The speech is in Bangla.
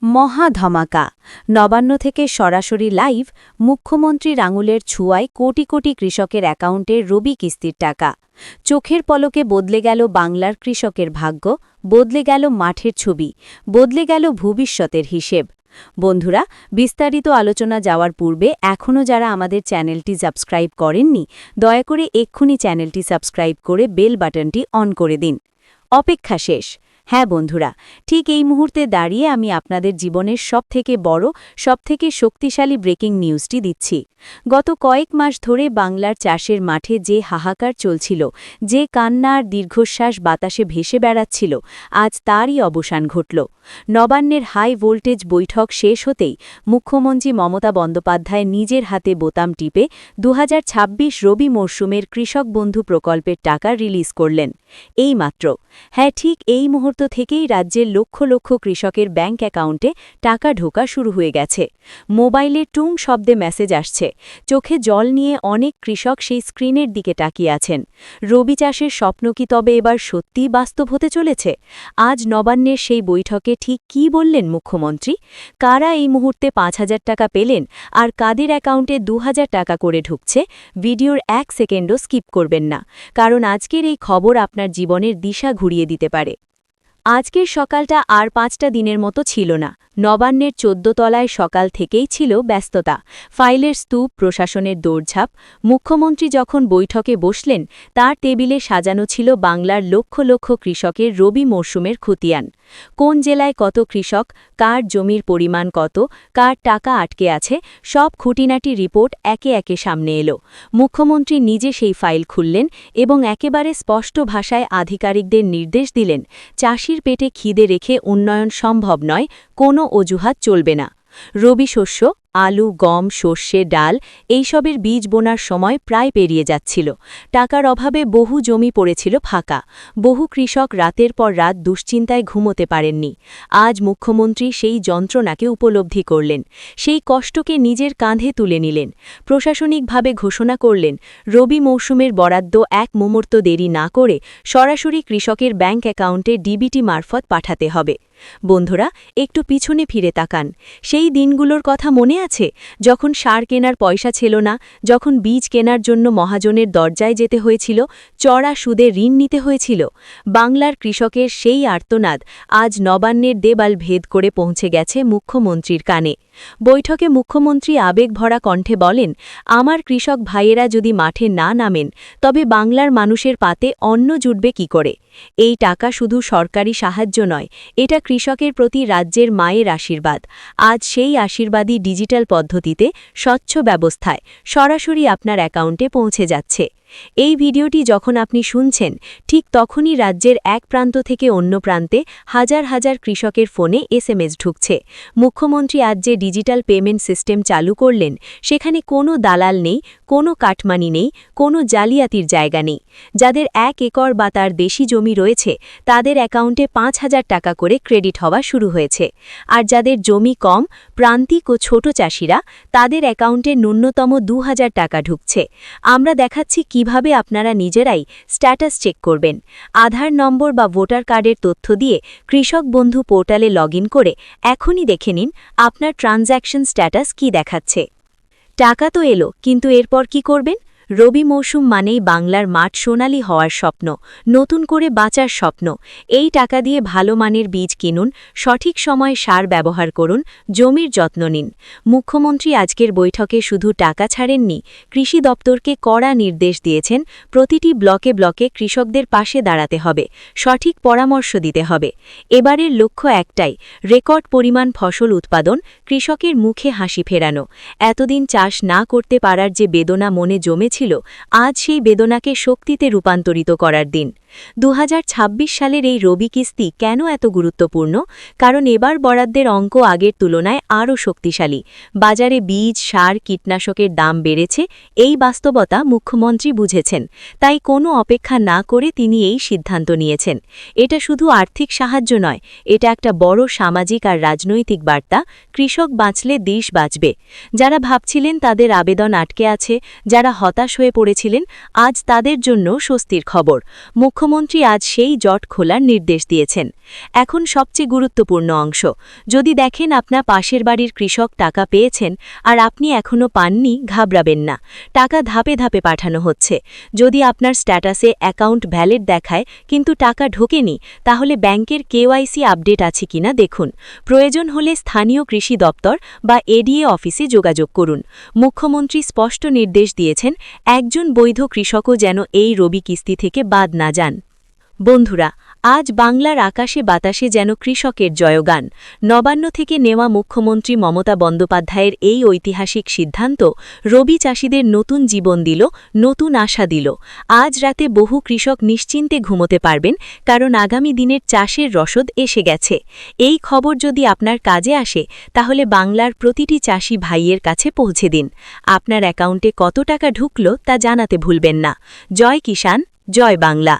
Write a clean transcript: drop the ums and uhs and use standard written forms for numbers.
মহা ধমাকা। নবান্ন থেকে সরাসরি লাইভ, মুখ্যমন্ত্রীর আঙুলের ছোঁয়ায় কোটি কোটি কৃষকের অ্যাকাউন্টে রবি কিস্তির টাকা। চোখের পলকে বদলে গেল বাংলার কৃষকের ভাগ্য, বদলে গেল মাঠের ছবি, বদলে গেল ভবিষ্যতের হিসেব। বন্ধুরা, বিস্তারিত আলোচনা যাওয়ার পূর্বে এখনও যারা আমাদের চ্যানেলটি সাবস্ক্রাইব করেননি, দয়া করে এক্ষুনি চ্যানেলটি সাবস্ক্রাইব করে বেল বাটনটি অন করে দিন। অপেক্ষা শেষ। হ্যাঁ বন্ধুরা, ঠিক এই মুহূর্তে দাঁড়িয়ে আমি আপনাদের জীবনের সবথেকে বড়, সবথেকে শক্তিশালী ব্রেকিং নিউজটি দিচ্ছি। গত কয়েক মাস ধরে বাংলার চাষের মাঠে যে হাহাকার চলছিল, যে কান্না আর দীর্ঘশ্বাস বাতাসে ভেসে বেড়াচ্ছিল, আজ তারই অবসান ঘটল। নবান্নের হাই ভোল্টেজ বৈঠক শেষ হতেই মুখ্যমন্ত্রী মমতা বন্দ্যোপাধ্যায় নিজের হাতে বোতাম টিপে ২০২৬ রবি মরশুমের কৃষক বন্ধু প্রকল্পের টাকা রিলিজ করলেন। এইমাত্র, হ্যাঁ ঠিক এই মুহূর্ত থেকেই রাজ্যের লক্ষ লক্ষ কৃষকের ব্যাংক অ্যাকাউন্টে টাকা ঢোকা শুরু হয়ে গেছে। মোবাইলে টুং শব্দে মেসেজ আসছে, চোখে জল নিয়ে অনেক কৃষক সেই স্ক্রিনের দিকে তাকিয়ে আছেন। রবি চাষের স্বপ্ন কি তবে এবার সত্যিই বাস্তব হতে চলেছে? আজ নবান্নের সেই বৈঠকে ঠিক কী বললেন মুখ্যমন্ত্রী? কারা এই মুহূর্তে ৫,০০০ টাকা পেলেন আর কাদের অ্যাকাউন্টে ২,০০০ টাকা করে ঢুকছে? ভিডিওর ১ সেকেন্ডও স্কিপ করবেন না, কারণ আজকের এই খবর আপনার জীবনের দিশা ঘুরিয়ে দিতে পারে। আজকের সকালটা আর ৫টা দিনের মতো ছিল না। নবান্নের ১৪ তলায় সকাল থেকেই ছিল ব্যস্ততা, ফাইলের স্তূপ, প্রশাসনের দৌড়ঝাঁপ। মুখ্যমন্ত্রী যখন বৈঠকে বসলেন, তার টেবিলে সাজানো ছিল বাংলার লক্ষ লক্ষ কৃষকের রবি মরশুমের খতিয়ান। কোন জেলায় কত কৃষক, কার জমির পরিমাণ কত, কার টাকা আটকে আছে, সব খুঁটিনাটি রিপোর্ট একে একে সামনে এলো। মুখ্যমন্ত্রী নিজে সেই ফাইল খুললেন এবং একেবারে স্পষ্ট ভাষায় আধিকারিকদের নির্দেশ দিলেন, চাষির পেটে খিদে রেখে উন্নয়ন সম্ভব নয়, কোনো অজুহাত চলবে না। রবি শস্য, আলু, গম, সর্ষে, ডাল এইসবের বীজ বোনার সময় প্রায় পেরিয়ে যাচ্ছিল। টাকার অভাবে বহু জমি পড়েছিল ফাঁকা। বহু কৃষক রাতের পর রাত দুশ্চিন্তায় ঘুমোতে পারেননি। আজ মুখ্যমন্ত্রী সেই যন্ত্রণাকে উপলব্ধি করলেন, সেই কষ্টকে নিজের কাঁধে তুলে নিলেন। প্রশাসনিকভাবে ঘোষণা করলেন, রবি মৌসুমের বরাদ্দ এক মুহূর্ত দেরি না করে সরাসরি কৃষকের ব্যাংক অ্যাকাউন্টে ডিবিটি মারফত পাঠাতে হবে। বন্ধুরা, একটু পিছনে ফিরে তাকান। সেই দিনগুলোর কথা মনে আছে, যখন সার কেনার পয়সা ছিল না, যখন বীজ কেনার জন্য মহাজনের দরজায় যেতে হয়েছিল, চড়া সুদে ঋণ নিতে হয়েছিল? বাংলার কৃষকের সেই আর্তনাদ আজ নবান্নের দেবাল ভেদ করে পৌঁছে গেছে মুখ্যমন্ত্রীর কানে। বৈঠকে মুখ্যমন্ত্রী আবেগভরা কণ্ঠে বলেন, আমার কৃষক ভাইয়েরা যদি মাঠে না নামেন, তবে বাংলার মানুষের পাতে অন্ন জুটবে কি করে? এই টাকা শুধু সরকারি সাহায্য নয়, এটা কৃষকের প্রতি রাজ্যের মায়ের আশীর্বাদ। আজ সেই আশীর্বাদী ডিজিটাল পদ্ধতিতে, স্বচ্ছ ব্যবস্থায় সরাসরি আপনার অ্যাকাউন্টে পৌঁছে যাচ্ছে। এই ভিডিওটি যখন আপনি শুনছেন, ঠিক তখনই রাজ্যের এক প্রান্ত থেকে অন্য প্রান্তে হাজার হাজার কৃষকের ফোনে এসএমএস ঢুকছে। মুখ্যমন্ত্রী আজ যে ডিজিটাল পেমেন্ট সিস্টেম চালু করলেন, সেখানে কোনো দালাল নেই, কোনো কাটমানি নেই, কোনো জালিয়াতির জায়গা নেই। যাদের ১ একর বা তার বেশি জমি রয়েছে, তাদের অ্যাকাউন্টে ৫,০০০ টাকা করে ক্রেডিট হওয়া শুরু হয়েছে। আর যাদের জমি কম, প্রান্তিক ও ছোট চাষিরা, তাদের অ্যাকাউন্টে ন্যূনতম ২,০০০ টাকা ঢুকছে। আমরা দেখাচ্ছি কিভাবে আপনারা নিজেরাই স্ট্যাটাস চেক করবেন। আধার নম্বর বা ভোটার কার্ডের তথ্য দিয়ে কৃষক বন্ধু পোর্টালে লগইন করে এখনই দেখে নিন আপনার ট্রানজ্যাকশন স্ট্যাটাস কি দেখাচ্ছে। টাকা তো এলো, কিন্তু এরপর কি করবেন? রবি মৌসুম মানেই বাংলার মাঠ সোনালি হওয়ার স্বপ্ন, নতুন করে বাঁচার স্বপ্ন। এই টাকা দিয়ে ভালো মানের বীজ কিনুন, সঠিক সময়ে সার ব্যবহার করুন, জমির যত্ন নিন। মুখ্যমন্ত্রী আজকের বৈঠকে শুধু টাকা ছাড়েননি, কৃষি দপ্তরকে কড়া নির্দেশ দিয়েছেন, প্রতিটি ব্লকে ব্লকে কৃষকদের পাশে দাঁড়াতে হবে, সঠিক পরামর্শ দিতে হবে। এবারের লক্ষ্য একটাই, রেকর্ড পরিমাণ ফসল উৎপাদন, কৃষকের মুখে হাসি ফেরানো। এতদিন চাষ না করতে পারার যে বেদনা মনে জমেছিল, আজ সেই বেদনাকে শক্তিতে রূপান্তরিত করার দিন। ২০২৬ সালের এই রবি কিস্তি কেন এত গুরুত্বপূর্ণ? কারণ এবার বরাদ্দের অঙ্ক আগের তুলনায় আরও শক্তিশালী। বাজারে বীজ, সার, কীটনাশকের দাম বেড়েছে, এই বাস্তবতা মুখ্যমন্ত্রী বুঝেছেন। তাই কোনো অপেক্ষা না করে তিনি এই সিদ্ধান্ত নিয়েছেন। এটা শুধু আর্থিক সাহায্য নয়, এটা একটা বড় সামাজিক আর রাজনৈতিক বার্তা। কৃষক বাঁচলে দেশ বাঁচবে। যারা ভাবছিলেন তাদের আবেদন আটকে আছে, যারা হতাশ হয়ে পড়েছিলেন, আজ তাদের জন্য স্বস্তির খবর। মুখ্যমন্ত্রী আজ সেই জট খোলার নির্দেশ দিয়েছেন। এখন সবচেয়ে গুরুত্বপূর্ণ অংশ, যদি দেখেন আপনার পাশের বাড়ির কৃষক টাকা পেয়েছেন আর আপনি এখনও পাননি, ঘাবড়াবেন না। টাকা ধাপে ধাপে পাঠানো হচ্ছে। যদি আপনার স্ট্যাটাসে অ্যাকাউন্ট ভ্যালিড দেখায় কিন্তু টাকা ঢোকেনি, তাহলে ব্যাংকের কেওয়াইসি আপডেট আছে কিনা দেখুন। প্রয়োজন হলে স্থানীয় কৃষি দপ্তর বা এডিএ অফিসে যোগাযোগ করুন। মুখ্যমন্ত্রী স্পষ্ট নির্দেশ দিয়েছেন, একজন বৈধ কৃষকও যেন এই রবি কিস্তি থেকে বাদ না যান। বন্ধুরা, আজ বাংলার আকাশে বাতাসে যেন কৃষকের জয়গান। নবান্ন থেকে নেওয়া মুখ্যমন্ত্রী মমতা বন্দ্যোপাধ্যায়ের এই ঐতিহাসিক সিদ্ধান্ত রবি চাষিদের নতুন জীবন দিল, নতুন আশা দিল। আজ রাতে বহু কৃষক নিশ্চিন্তে ঘুমোতে পারবেন, কারণ আগামী দিনের চাষের রসদ এসে গেছে। এই খবর যদি আপনার কাজে আসে, তাহলে বাংলার প্রতিটি চাষি ভাইয়ের কাছে পৌঁছে দিন। আপনার অ্যাকাউন্টে কত টাকা ঢুকল তা জানাতে ভুলবেন না। জয় কিষাণ, জয় বাংলা।